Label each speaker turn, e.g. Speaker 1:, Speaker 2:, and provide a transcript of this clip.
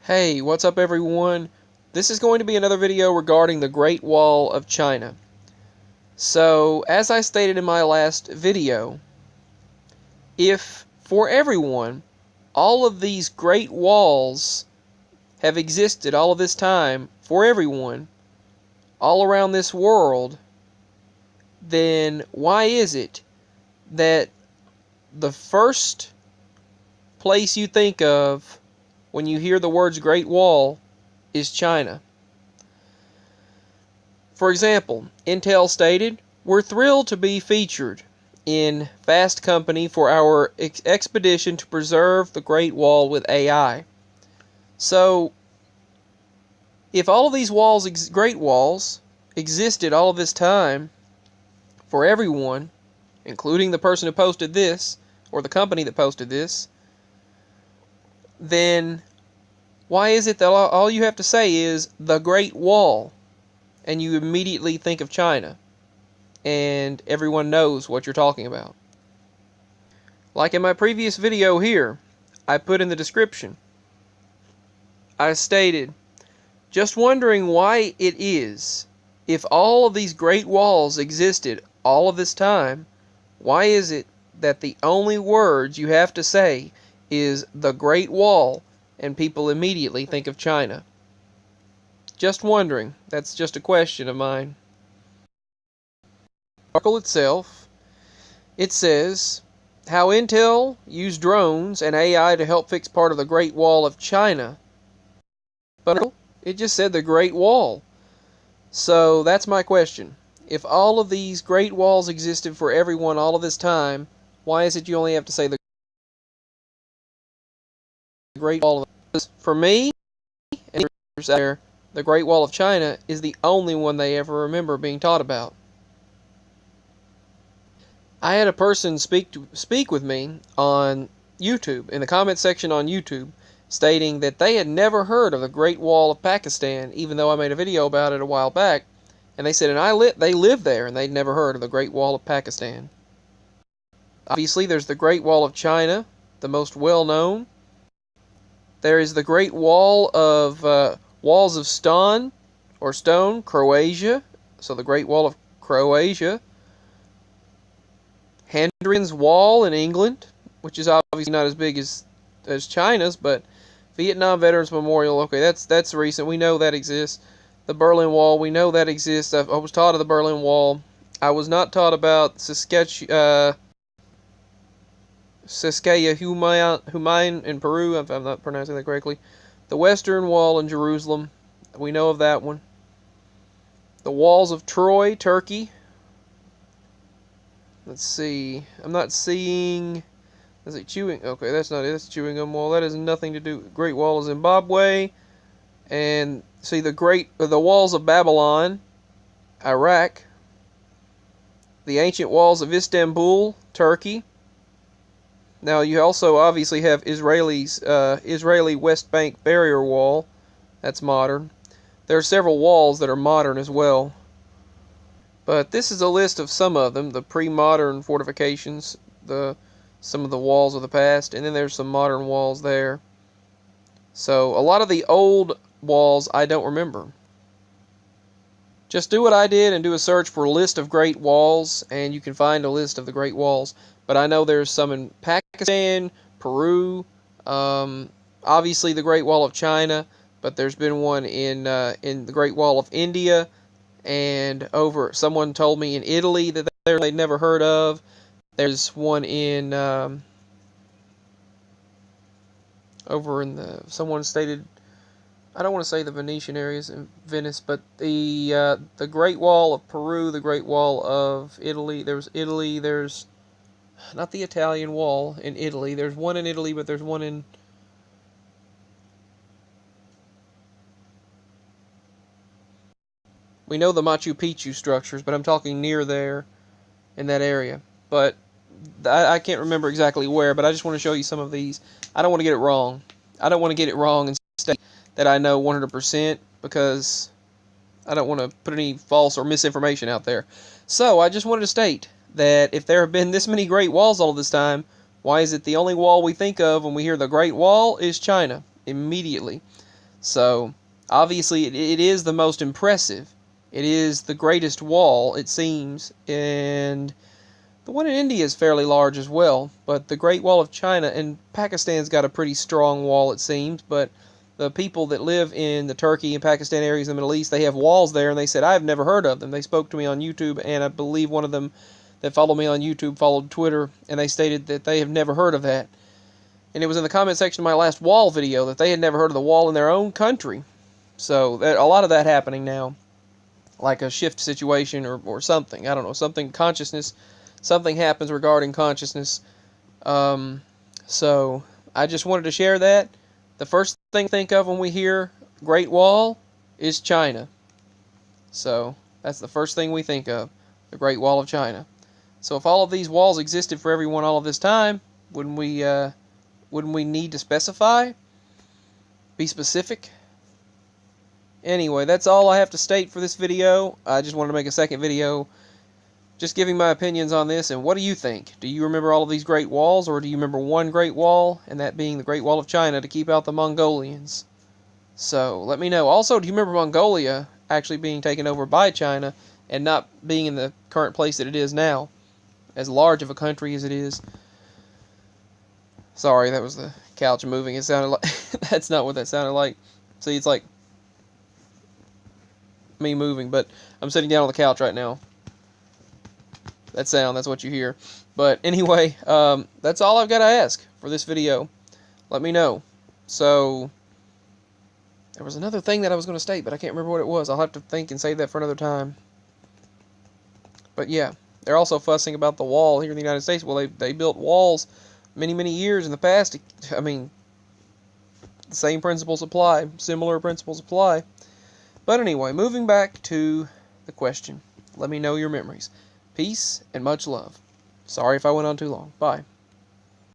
Speaker 1: Hey, what's up everyone? This is going to be another video regarding the Great Wall of China. So, as I stated in my last video, if, for everyone, all of these great walls have existed all of this time, for everyone, all around this world, then why is it that the first place you think of when you hear the words Great Wall is China? For example, Intel stated, "We're thrilled to be featured in Fast Company for our expedition to preserve the Great Wall with AI." So, if all of these Great Walls, existed all of this time for everyone, including the person who posted this, or the company that posted this, then why is it that all you have to say is the Great Wall, and you immediately think of China, and everyone knows what you're talking about? Like in my previous video here, I put in the description, I stated, just wondering why it is, if all of these great walls existed all of this time, why is it that the only words you have to say is the Great Wall, and people immediately think of China? Just wondering. That's just a question of mine. The article itself, it says, how Intel used drones and AI to help fix part of the Great Wall of China. But it just said the Great Wall. So that's my question. If all of these Great Walls existed for everyone all of this time, why is it you only have to say the Great Wall? For me, and others out there, the Great Wall of China is the only one they ever remember being taught about. I had a person speak with me on YouTube, in the comment section on YouTube, stating that they had never heard of the Great Wall of Pakistan, even though I made a video about it a while back. And they said, they lived there, and they'd never heard of the Great Wall of Pakistan. Obviously, there's the Great Wall of China, the most well-known. There is the Great Wall of Walls of Stone, Croatia. So the Great Wall of Croatia. Hadrian's Wall in England, which is obviously not as big as China's, but Vietnam Veterans Memorial, okay, that's recent. We know that exists. The Berlin Wall, we know that exists. I was taught of the Berlin Wall. I was not taught about Saskatchewan in Peru, if I'm not pronouncing that correctly. The Western Wall in Jerusalem, we know of that one. The Walls of Troy, Turkey. Let's see. I'm not seeing. Is it chewing? Okay, that's not it. That's Chewing Gum Wall. That has nothing to do. Great Wall of Zimbabwe, and see the Walls of Babylon, Iraq. The ancient walls of Istanbul, Turkey. Now you also obviously have Israeli West Bank barrier wall. That's modern. There are several walls that are modern as well. But this is a list of some of them, the pre-modern fortifications, some of the walls of the past, and then there's some modern walls there. So a lot of the old walls I don't remember. Just do what I did and do a search for a list of great walls, and you can find a list of the great walls. But I know there's some in Pakistan, Peru, obviously the Great Wall of China, but there's been one in the Great Wall of India, and someone told me in Italy that they'd never heard of. There's one in someone stated, I don't want to say the Venetian areas in Venice, but the Great Wall of Peru, the Great Wall of Italy. There's not the Italian Wall in Italy. There's one in Italy, but there's one in we know the Machu Picchu structures, but I'm talking near there in that area. But I can't remember exactly where, but I just want to show you some of these. I don't want to get it wrong. I don't want to get it wrong and state that I know 100%, because I don't want to put any false or misinformation out there. So I just wanted to state that if there have been this many great walls all this time, why is it the only wall we think of when we hear the Great Wall is China? Immediately. So, obviously, it is the most impressive. It is the greatest wall, it seems, and the one in India is fairly large as well, but the Great Wall of China, and Pakistan's got a pretty strong wall, it seems, but the people that live in the Turkey and Pakistan areas in the Middle East, they have walls there, and they said, I've never heard of them. They spoke to me on YouTube, and I believe one of them that followed me on YouTube followed Twitter, and they stated that they have never heard of that. And it was in the comment section of my last wall video that they had never heard of the wall in their own country. So, a lot of that happening now, like a shift situation or something. I don't know, something, consciousness, something happens regarding consciousness. So, I just wanted to share that. The first thing I think of when we hear Great Wall is China. So, that's the first thing we think of, the Great Wall of China. So if all of these walls existed for everyone all of this time, wouldn't we need to specify? Be specific? Anyway, that's all I have to state for this video. I just wanted to make a second video just giving my opinions on this. And what do you think? Do you remember all of these great walls, or do you remember one great wall, and that being the Great Wall of China to keep out the Mongolians? So let me know. Also, do you remember Mongolia actually being taken over by China and not being in the current place that it is now, as large of a country as it is? Sorry, that was the couch moving. It sounded like that's not what that sounded like. See, it's like me moving, but I'm sitting down on the couch right now. That sound, that's what you hear. But anyway, that's all I've got to ask for this video. Let me know. So, there was another thing that I was going to state, but I can't remember what it was. I'll have to think and save that for another time. But yeah, they're also fussing about the wall here in the United States. Well, they built walls many, many years in the past. I mean, the same principles apply. Similar principles apply. But anyway, moving back to the question. Let me know your memories. Peace and much love. Sorry if I went on too long. Bye.